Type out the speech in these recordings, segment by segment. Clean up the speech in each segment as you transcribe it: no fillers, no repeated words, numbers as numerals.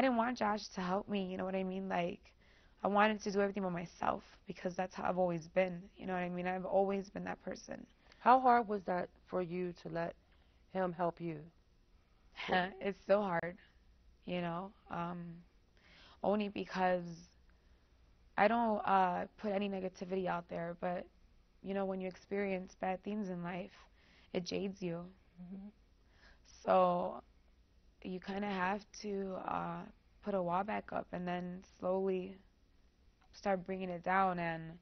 I didn't want Josh to help me, you know what I mean? Like, I wanted to do everything by myself because that's how I've always been, you know what I mean? I've always been that person. How hard was that for you to let him help you? It's so hard, you know, only because I don't put any negativity out there, but, you know, when you experience bad things in life, it jades you. Hmm. So you kind of have to put a wall back up and then slowly start bringing it down. And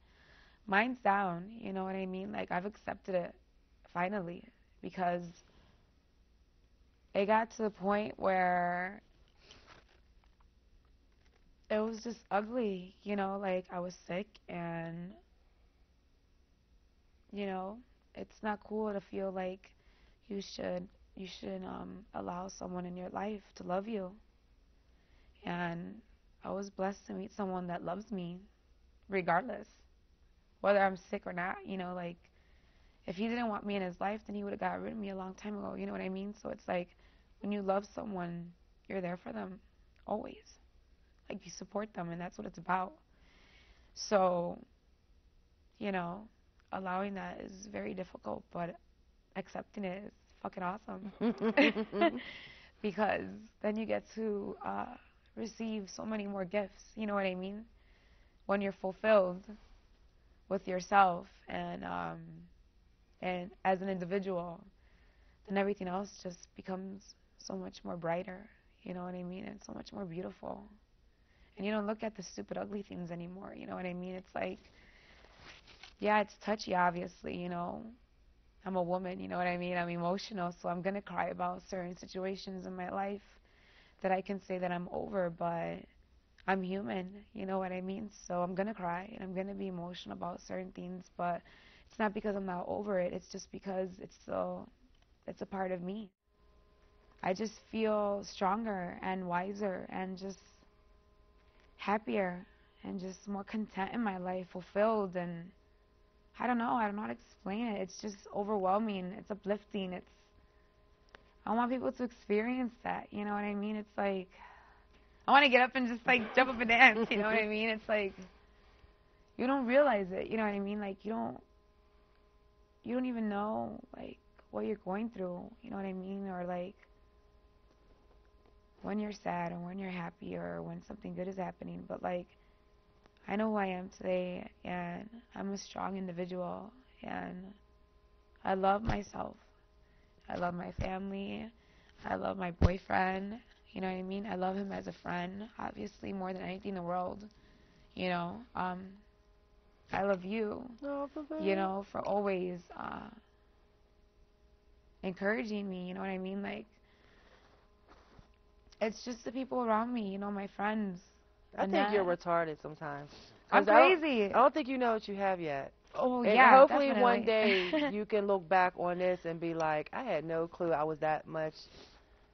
mine's down, you know what I mean? Like, I've accepted it finally because it got to the point where it was just ugly, you know, like I was sick and, you know, it's not cool to feel like you should allow someone in your life to love you. And I was blessed to meet someone that loves me regardless, whether I'm sick or not, you know, like if he didn't want me in his life, then he would have got rid of me a long time ago, you know what I mean? So it's like when you love someone, you're there for them always. Like you support them, and that's what it's about. So, you know, allowing that is very difficult, but accepting it is fucking awesome. Because then you get to receive so many more gifts, you know what I mean? When you're fulfilled with yourself and as an individual, then everything else just becomes so much more brighter, you know what I mean? And so much more beautiful. And you don't look at the stupid, ugly things anymore, you know what I mean? It's like, yeah, it's touchy, obviously, you know. I'm a woman, you know what I mean? I'm emotional, so I'm going to cry about certain situations in my life that I can say that I'm over, but I'm human, you know what I mean? So I'm going to cry and I'm going to be emotional about certain things, but it's not because I'm not over it. It's just because it's a part of me. I just feel stronger and wiser and just happier and just more content in my life, fulfilled, and I don't know. I don't know how to explain it. It's just overwhelming. It's uplifting. I want people to experience that. You know what I mean? It's like, I want to get up and just like jump up and dance. You know what I mean? It's like, you don't realize it. You know what I mean? Like, you don't even know, like, what you're going through. You know what I mean? Or like, when you're sad or when you're happy or when something good is happening. But like, I know who I am today, and I'm a strong individual, and I love myself. I love my family. I love my boyfriend. You know what I mean? I love him as a friend, obviously, more than anything in the world. You know, I love you, Oh, you know, for always encouraging me. You know what I mean? Like, it's just the people around me, you know, my friends. I think you're Annette. retarded sometimes. I'm 'Cause crazy. I don't think you know what you have yet. Oh, And yeah, hopefully one definitely. day you can look back on this and be like, I had no clue I was that much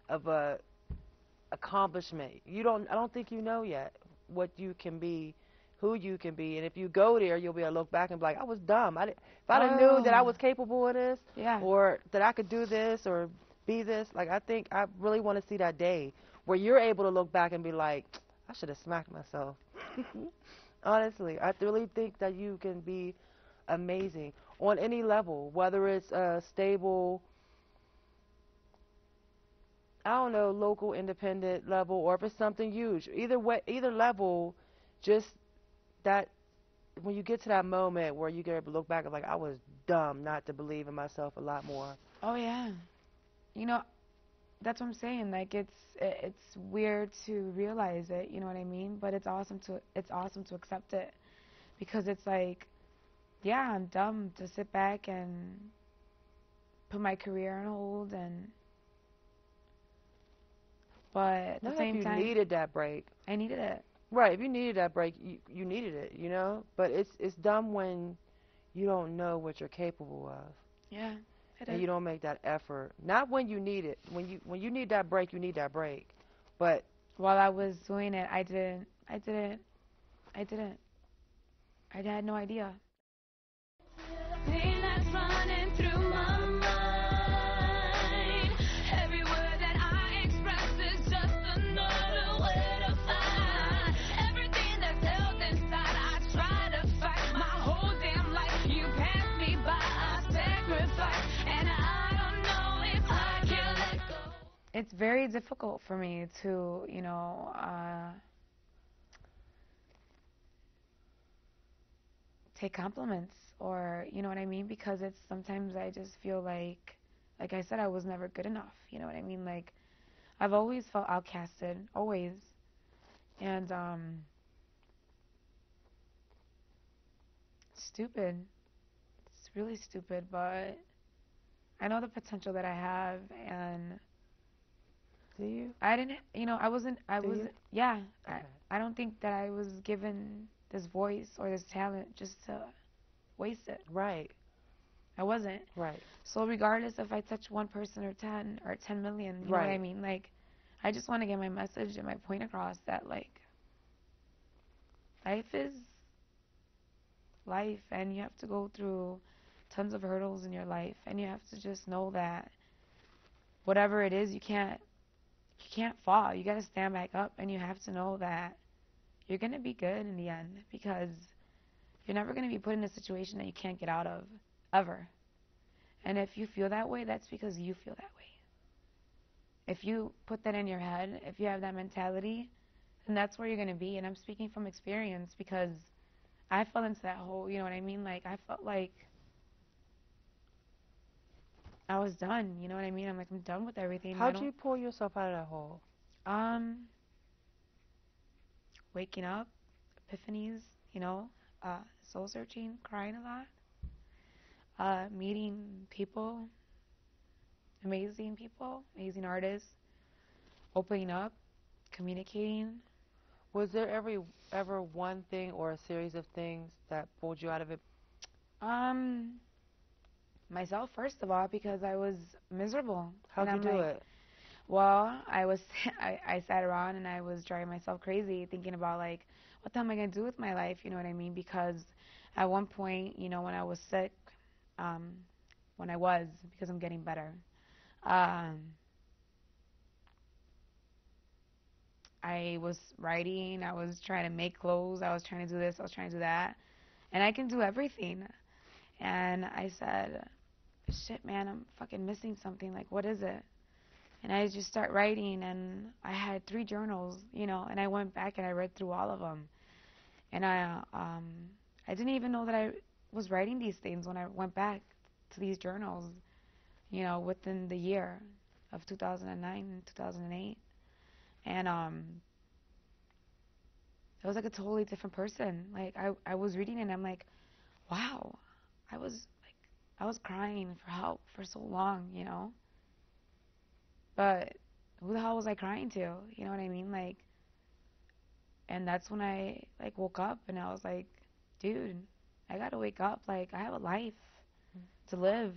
of a accomplishment. I don't think you know yet what you can be, who you can be. And if you go there, you'll be able to look back and be like, I was dumb. If I'd have knew that I Oh, was capable of this yeah. or that I could do this or be this, like I think I really want to see that day where you're able to look back and be like, I should have smacked myself. Honestly, I really think that you can be amazing on any level, whether it's a stable, I don't know, local independent level or if it's something huge. Either way, either level, just that when you get to that moment where you get able to look back and like I was dumb not to believe in myself a lot more. Oh, yeah. You know, that's what I'm saying. Like, it's weird to realize it, you know what I mean? But it's awesome to accept it because it's like, yeah, I'm dumb to sit back and put my career on hold, and but at the Not if same you time, needed that break. I needed it. Right, if you needed that break, you needed it, you know? But it's dumb when you don't know what you're capable of Yeah, it and is. you don't make that effort. Not when you need it. When you need that break, you need that break. But While I was doing it, I didn't. I had no idea. Pain that's running through my mind. Every word that I express is just another word it's very difficult for me to, take compliments, or, you know what I mean? Because it's sometimes I just feel like I said, I was never good enough. You know what I mean? Like, I've always felt outcasted, always. And, stupid. It's really stupid, but I know the potential that I have, and Do you? I didn't, I Do was, you? yeah, I, Okay. I don't think that I was given this voice or this talent just to waste it. Right. I wasn't. Right. So regardless if I touch one person or 10 million, you know what I Right. mean? Like, I just want to get my message and my point across that, like, life is life, and you have to go through tons of hurdles in your life, and you have to just know that whatever it is, you can't fall. You got to stand back up, and you have to know that you're going to be good in the end, because you're never going to be put in a situation that you can't get out of, ever. And if you feel that way, that's because you feel that way. If you put that in your head, if you have that mentality, then that's where you're going to be. And I'm speaking from experience, because I fell into that hole, you know what I mean? Like, I felt like I was done, you know what I mean? I'm like, I'm done with everything. I How'd don't, you pull yourself out of that hole? um, waking up, epiphanies, you know, soul searching, crying a lot, meeting people, amazing artists, opening up, communicating. Was there ever one thing or a series of things that pulled you out of it? Um, Myself, first of all, because I was miserable. And How'd you I'm do like, it? well, I sat around and I was driving myself crazy, thinking about, like, what the hell am I going to do with my life? You know what I mean? Because at one point, when I was sick, um, because I'm getting better, um, I was writing, I was trying to make clothes, I was trying to do this, I was trying to do that, and I can do everything. And I said, shit, man, I'm fucking missing something. Like, what is it? And I just start writing, and I had 3 journals, and I went back and I read through all of them. And I didn't even know that I was writing these things when I went back to these journals, within the year of 2009 and 2008. And it was like a totally different person. Like, I was reading it, and I'm like, wow, I was I was crying for help for so long. But who the hell was I crying to? You know what I mean? Like, and that's when I, like, woke up, and I was like, dude, I gotta wake up. Like, I have a life to live.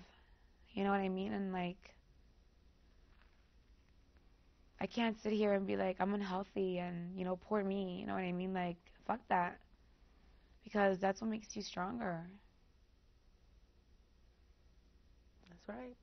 You know what I mean? And, like, I can't sit here and be like, I'm unhealthy and, poor me. You know what I mean? Like, fuck that. Because that's what makes you stronger. That's right.